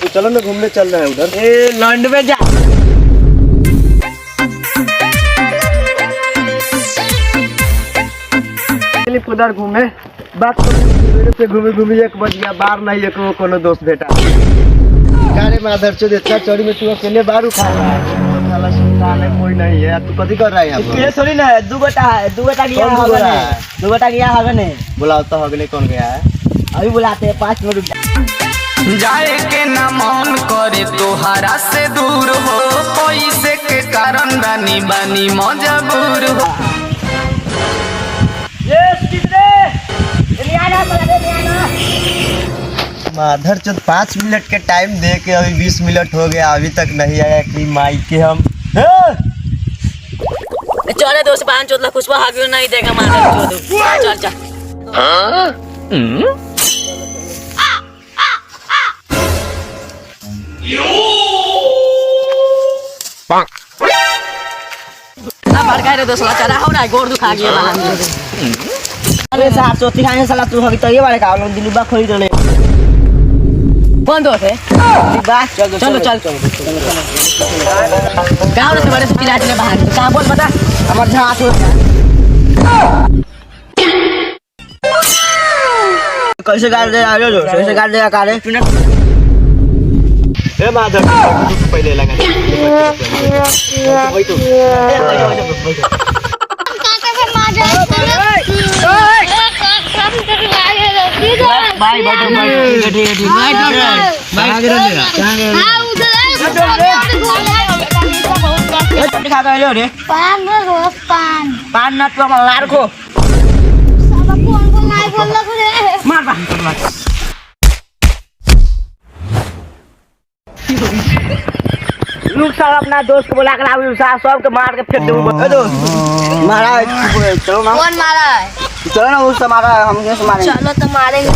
तो चलो ना घूमने चल रहे हैं उधर। ए लॉन्ड में जा। उधर घूमे बात पे घूमे एक बज गया बार नहीं एक कोनो दोस्त बेटा गाड़ी में आधर चो इतना चोरी में तू अकेले बार उठा रहा है साला सुल्तान है कोई नहीं है तू कथी कर रहा है यहाँ ये थोड़ी ना दो गोटा है दो गोटा गया है दो गोटा गया है ने बुलाओ तो अगले कौन गया है अभी बुलाते हैं 5 मिनट रुक जाए के ना मन करे तोहरा से दूर हो पैसे के कारण रानी बानी मजबूर हो। माधर चौथ 5 मिनट के टाइम दे के अभी 20 मिनट हो गया अभी तक नहीं आया कि माइक के हम चले दोस्त पान चोदला कुछ हागियो नहीं देगा माधर चोद चल चल भड़का रे दोस्त चला हो ना गोड़ दुखा गया बाहर अरे साहब चौथी खाने साला तू हगी तो ये वाले का लोग दिलुबा खरीद ले कौन दोस्त है दिलुबा चलो चल गाँव से बड़े से चिल्ला चिल्ला बाहर कहाँ बोल बता हमार झाट हो कैसे गाड़ दे आलो जो कैसे गाड़ देगा काले ए माधर पहले लगा वही तो भाई बैठो ठीक खा गए रे पान रोज पान पान ना तू हमारा लार को सब कौन को नहीं बोल रे मार बा लोग सारा अपना दोस्त को बुला कर आवे साहब सब के मार के फेंक दे ए दोस्त मारा चलो ना कौन मारा है चलो ना उससे मारा हम कैसे मारेंगे चलो तो मारेंगे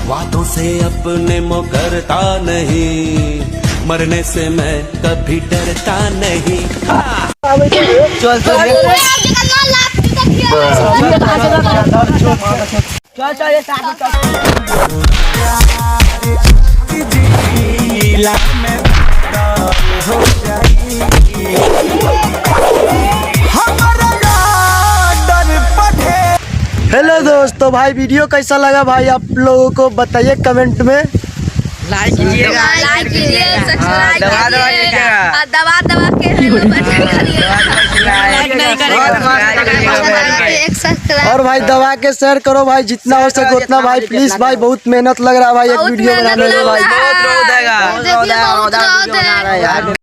बातों से अपने मुकरता नहीं मरने से मैं कभी डरता नहीं। चल चल चल चल ये साथ हेलो दोस्तों भाई वीडियो कैसा लगा भाई आप लोगों को बताइए कमेंट में लाइक कीजिएगा सब्सक्राइब कीजिएगा दबा दबा के लाइक नहीं करेगा और भाई दबा के शेयर करो भाई जितना हो सके उतना भाई प्लीज भाई बहुत मेहनत लग रहा है भाई एक वीडियो बनाने में भाई बहुत रोद है यार।